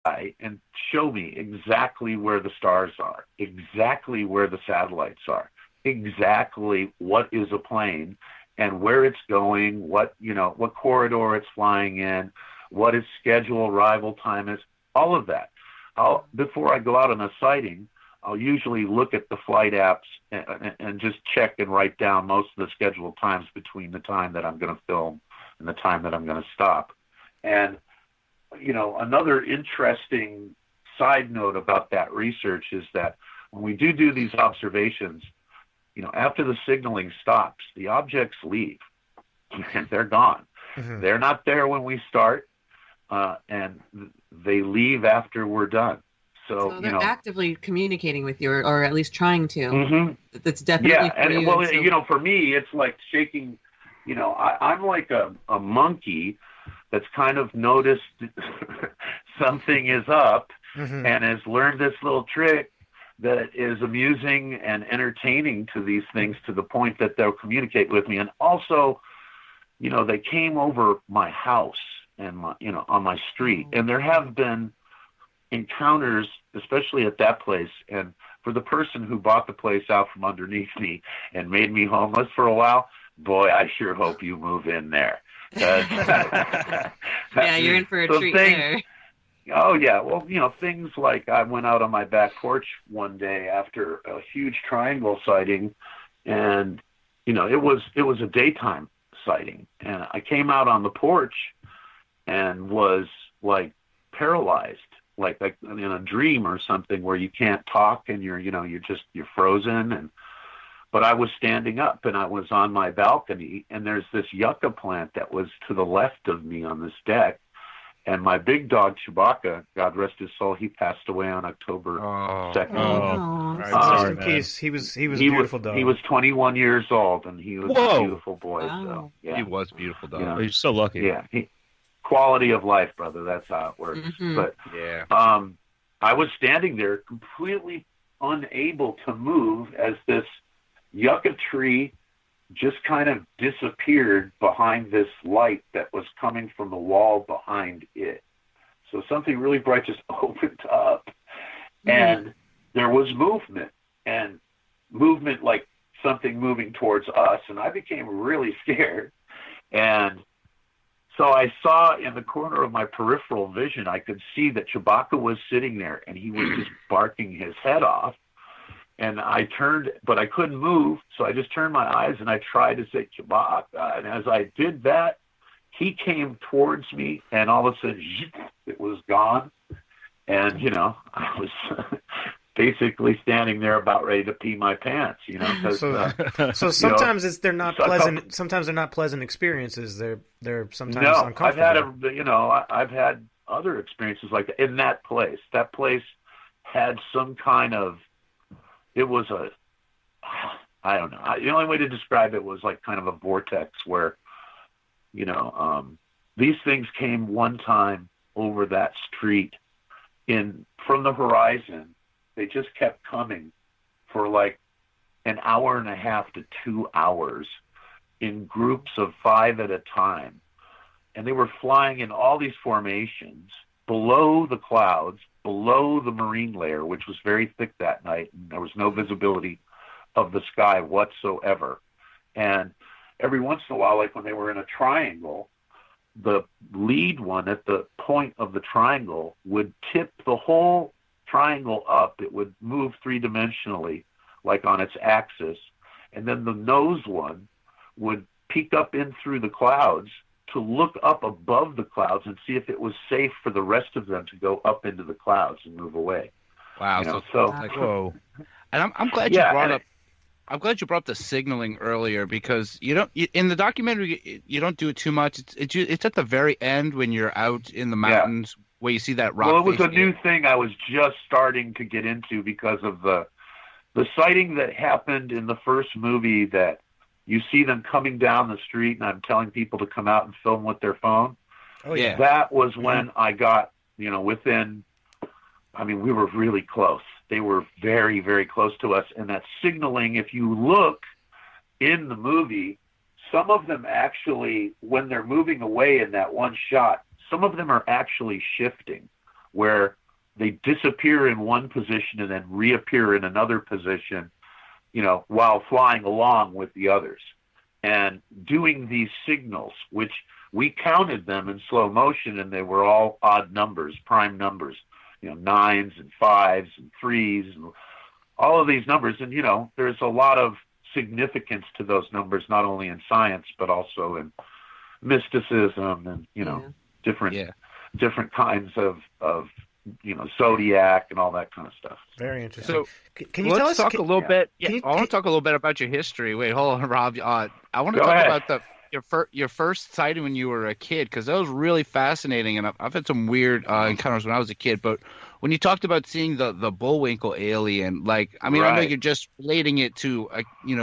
and show me exactly where the stars are, exactly where the satellites are, exactly what is a plane and where it's going, what corridor it's flying in, what its schedule arrival time is, all of that. Before I go out on a sighting, I'll usually look at the flight apps and just check and write down most of the scheduled times between the time that I'm going to film and the time that I'm going to stop. And, another interesting side note about that research is that when we do these observations, after the signaling stops, the objects leave and they're gone. Mm-hmm. They're not there when we start, and they leave after we're done. So they're actively communicating with you, or at least trying to. Mm-hmm. That's definitely for you. For me, it's like shaking. I'm like a monkey that's kind of noticed something is up, mm-hmm. and has learned this little trick that is amusing and entertaining to these things, to the point that they'll communicate with me. And also, they came over my house and on my street, and there have been encounters, especially at that place. And for the person who bought the place out from underneath me and made me homeless for a while, boy, I sure hope you move in there. Yeah, you're in for a treat there. Oh yeah, well, things like I went out on my back porch one day after a huge triangle sighting, and it was a daytime sighting, and I came out on the porch and was like paralyzed, like in a dream or something where you can't talk and you're frozen. But I was standing up and I was on my balcony, and there's this yucca plant that was to the left of me on this deck. And my big dog, Chewbacca, God rest his soul, he passed away on October 2nd. Rest in peace. He was a beautiful dog. He was 21 years old, and he was a beautiful boy. Wow. So, yeah. He was a beautiful dog. He's so lucky. Yeah. Quality of life, brother. That's how it works. Mm-hmm. But I was standing there completely unable to move as this yucca tree just kind of disappeared behind this light that was coming from the wall behind it. So something really bright just opened up, and there was movement like something moving towards us, and I became really scared. And so I saw in the corner of my peripheral vision, I could see that Chewbacca was sitting there, and he was just barking his head off. And I turned, but I couldn't move, so I just turned my eyes and I tried to say Chewbacca. And as I did that, he came towards me, and all of a sudden, it was gone. And, I was basically standing there about ready to pee my pants, So sometimes they're not pleasant. Sometimes they're not pleasant experiences. They're sometimes uncomfortable. I've had other experiences like that in that place. That place had some kind of. It was I don't know. The only way to describe it was like kind of a vortex where, these things came one time over that street from the horizon. They just kept coming for like an hour and a half to 2 hours in groups of 5 at a time. And they were flying in all these formations below the clouds, below the marine layer, which was very thick that night, and there was no visibility of the sky whatsoever. And every once in a while, like when they were in a triangle, the lead one at the point of the triangle would tip the whole triangle up. It would move three-dimensionally, like on its axis. And then the nose one would peek up in through the clouds to look up above the clouds and see if it was safe for the rest of them to go up into the clouds and move away. Wow! Whoa! And I'm glad you brought up. I'm glad you brought up the signaling earlier, because in the documentary you don't do it too much. It's at the very end when you're out in the mountains where you see that rock. Well, it was a new thing I was just starting to get into because of the sighting that happened in the first movie, that you see them coming down the street, and I'm telling people to come out and film with their phone. Oh, yeah. That was when I got, within, we were really close. They were very, very close to us. And that signaling, if you look in the movie, some of them actually, when they're moving away in that one shot, some of them are actually shifting. where they disappear in one position and then reappear in another position, while flying along with the others and doing these signals, which we counted them in slow motion, and they were all odd numbers, prime numbers, 9s and 5s and 3s and all of these numbers. And, there's a lot of significance to those numbers, not only in science, but also in mysticism and, different kinds of zodiac and all that kind of stuff. Very interesting. So can you tell us? Talk a little bit? I want to talk a little bit about your history. Wait, hold on, Rob. I want to Go talk ahead. about your first sighting when you were a kid, because that was really fascinating, and I've had some weird encounters when I was a kid. But when you talked about seeing the Bullwinkle alien, I know you're just relating it to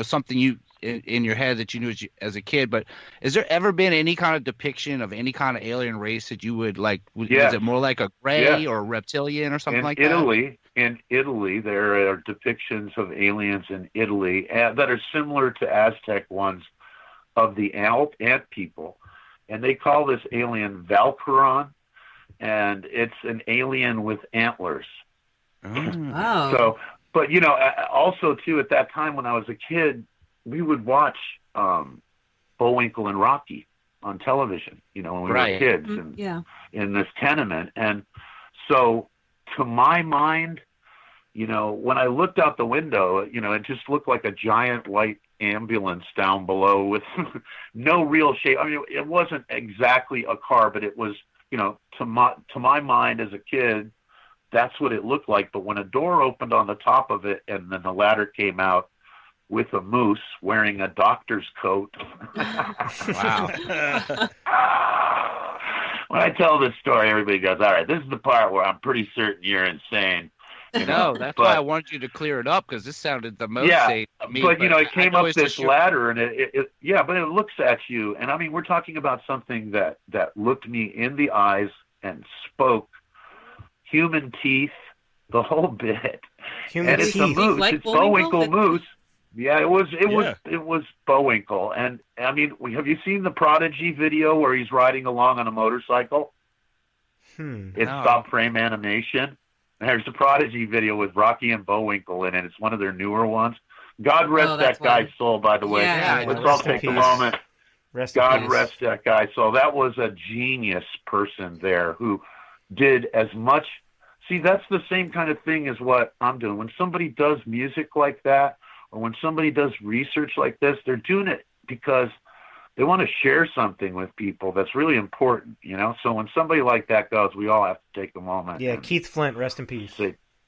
something you in your head that you knew as a kid, but has there ever been any kind of depiction of any kind of alien race that you would like? Is it more like a gray or a reptilian or something like that? In Italy, there are depictions of aliens in Italy that are similar to Aztec ones of the ant people, and they call this alien Valkyron, and it's an alien with antlers. Wow. So, but also too, at that time when I was a kid, we would watch Bullwinkle and Rocky on television, when we were kids, and in this tenement. And so, to my mind, when I looked out the window, it just looked like a giant white ambulance down below with no real shape. I mean, it wasn't exactly a car, but it was, to my mind as a kid, that's what it looked like. But when a door opened on the top of it, and then the ladder came out with a moose wearing a doctor's coat. Wow. When I tell this story, everybody goes, all right, this is the part where I'm pretty certain you're insane. No, that's why I wanted you to clear it up, because this sounded the most safe to me. But it came up this ladder, and but it looks at you. And I mean, we're talking about something that looked me in the eyes and spoke, human teeth, the whole bit. Human teeth. It's a moose. Like it's Bullwinkle moose. Yeah, it was Bullwinkle. And I mean, have you seen the Prodigy video where he's riding along on a motorcycle? It's stop frame animation. There's the Prodigy video with Rocky and Bullwinkle in it. It's one of their newer ones. God rest that guy's soul, by the way. Yeah, Let's all take a moment. God rest that guy. So that was a genius person there who did as much. See, that's the same kind of thing as what I'm doing. When somebody does music like that, or when somebody does research like this, they're doing it because they want to share something with people that's really important, So when somebody like that goes, we all have to take a moment. Yeah, Keith Flint, rest in peace.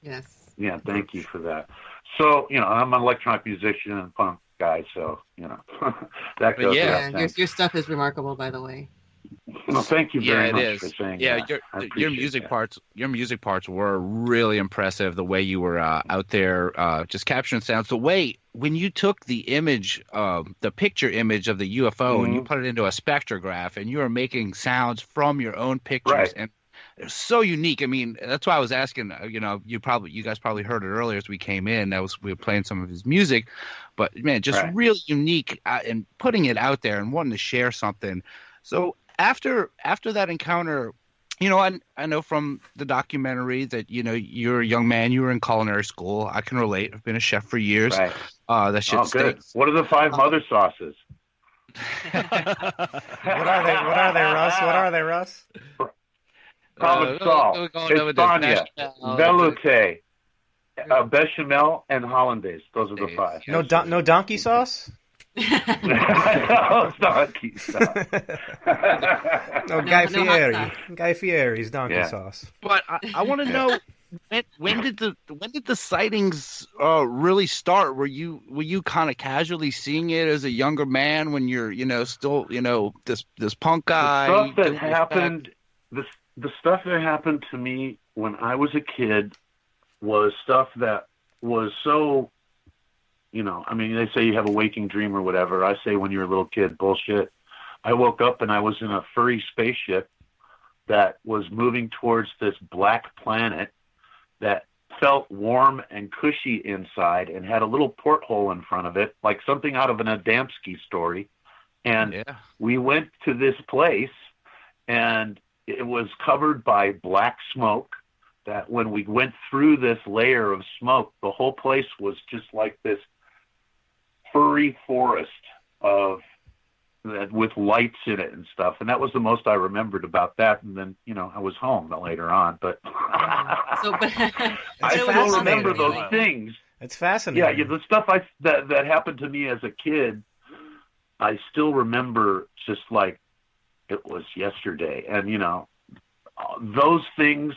Yes. Yeah, thank you for that. So, I'm an electronic musician and punk guy, so, that goes without your stuff is remarkable, by the way. Well, thank you very much for saying that. Your music parts were really impressive. The way you were out there just capturing sounds. The way when you took the image, the picture image of the UFO, and you put it into a spectrograph, and you were making sounds from your own pictures, and it's so unique. I mean, that's why I was asking. You guys probably heard it earlier as we came in. We were playing some of his music, but man, just really unique and putting it out there and wanting to share something. So. After that encounter, I know from the documentary that, you're a young man, you were in culinary school. I can relate. I've been a chef for years. Right. That shit stinks. What are the 5 mother sauces? What are they, Russ? Provençal, Espagne, velouté, bechamel, and hollandaise. Those are the 5. No donkey sauce? No, donkey sauce. No, Guy Fieri's donkey sauce. But I want to know when did the sightings really start? Were you kind of casually seeing it as a younger man when you're still this punk guy? The stuff that happened to me when I was a kid was stuff that was so. They say you have a waking dream or whatever. I say when you're a little kid, bullshit. I woke up and I was in a furry spaceship that was moving towards this black planet that felt warm and cushy inside and had a little porthole in front of it, like something out of an Adamski story. And we went to this place, and it was covered by black smoke, that when we went through this layer of smoke, the whole place was just like this furry forest with lights in it and stuff. And that was the most I remembered about that. And then, I was home later on, but I still remember those things. It's fascinating. Yeah, the stuff that happened to me as a kid, I still remember just like it was yesterday. And, those things,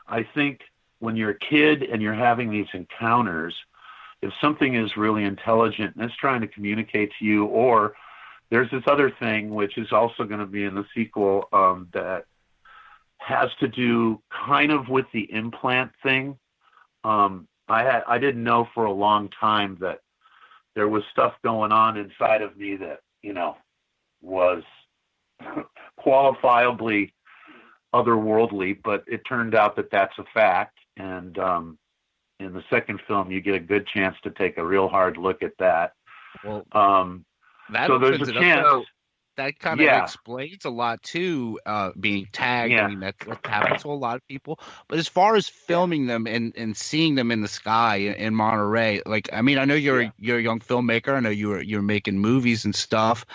I think when you're a kid and you're having these encounters, if something is really intelligent and it's trying to communicate to you, or there's this other thing, which is also going to be in the sequel, that has to do kind of with the implant thing. I didn't know for a long time that there was stuff going on inside of me that, was qualifiably otherworldly, but it turned out that that's a fact. And in the second film, you get a good chance to take a real hard look at that. Well, so there's a chance. That kind of explains a lot too, being tagged. I mean, that happens to a lot of people. But as far as filming them and seeing them in the sky in Monterey, I know you're a young filmmaker. I know you're making movies and stuff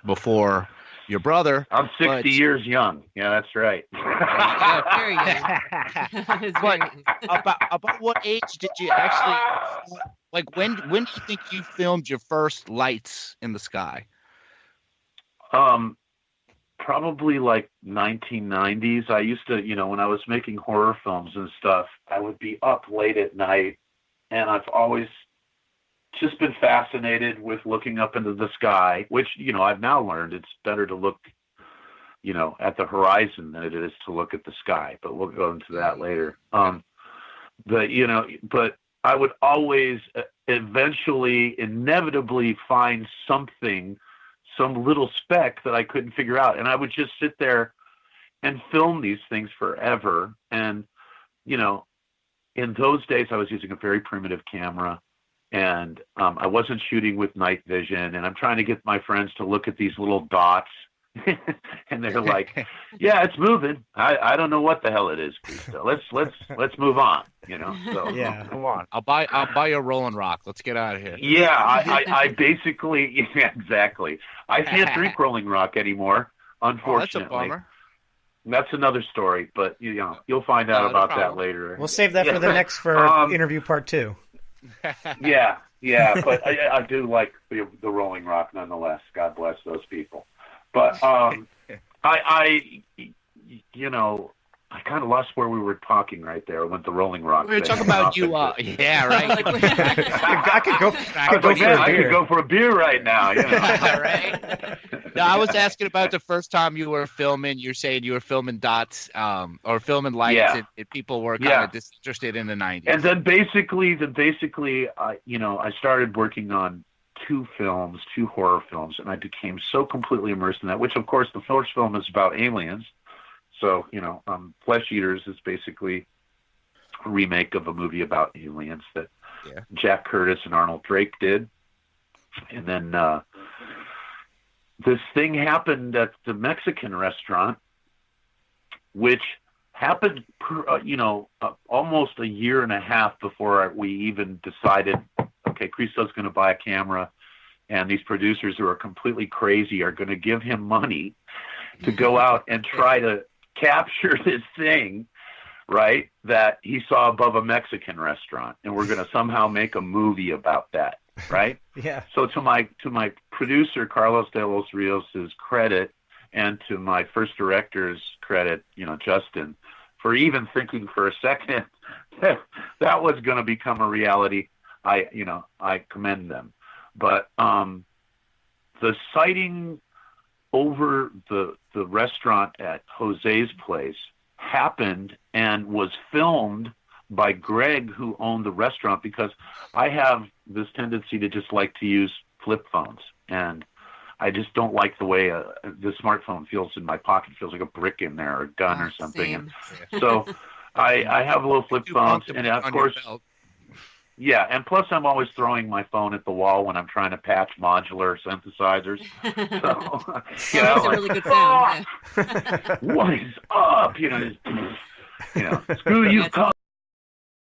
before your brother. I'm 60 years young. Yeah, that's right. Very young. But about what age did you actually, when do you think you filmed your first lights in the sky? Probably like 1990s. I used to, when I was making horror films and stuff, I would be up late at night, and I've always just been fascinated with looking up into the sky, which, I've now learned it's better to look, at the horizon than it is to look at the sky, but we'll go into that later. But I would always inevitably find some little speck that I couldn't figure out. And I would just sit there and film these things forever. And, in those days I was using a very primitive camera, and I wasn't shooting with night vision, and I'm trying to get my friends to look at these little dots. And they're like, yeah, it's moving. I don't know what the hell it is, Christo. Let's move on, So yeah, come on. I'll buy you a Rolling Rock. Let's get out of here. Yeah, I basically, exactly. I can't drink Rolling Rock anymore, unfortunately. Oh, that's a bummer. That's another story, but you'll find out about that later. We'll save that for the next interview part 2. Yeah, but I do like the Rolling Rock nonetheless. God bless those people. But I kind of lost where we were talking right there. I went the Rolling Rock. We were talking about you. Yeah, right. I could go for a beer right now. Right. No, I was asking about the first time you were filming. You're saying you were filming dots, or filming lights, and people were kind of disinterested in the 90s. And then basically, I started working on 2 horror films, and I became so completely immersed in that. Which, of course, the first film is about aliens. So, Flesh Eaters is basically a remake of a movie about aliens that Jack Curtis and Arnold Drake did. And then this thing happened at the Mexican restaurant, which happened, almost a year and a half before we even decided, okay, Christo's going to buy a camera, and these producers who are completely crazy are going to give him money to go out and try to capture this thing, right, that he saw above a Mexican restaurant, and we're going to somehow make a movie about that, right? Yeah. So to my producer Carlos de los Rios' credit, and to my first director's credit, Justin, for even thinking for a second that was going to become a reality, I commend them. But the sighting over the restaurant at Jose's place happened and was filmed by Greg, who owned the restaurant, because I have this tendency to just like to use flip phones, and I just don't like the way the smartphone feels in my pocket. It feels like a brick in there or a gun or something. And so I have little flip phones, and of course, yeah, and plus I'm always throwing my phone at the wall when I'm trying to patch modular synthesizers. So, that's a really good sound. What is up? Just, Screw you,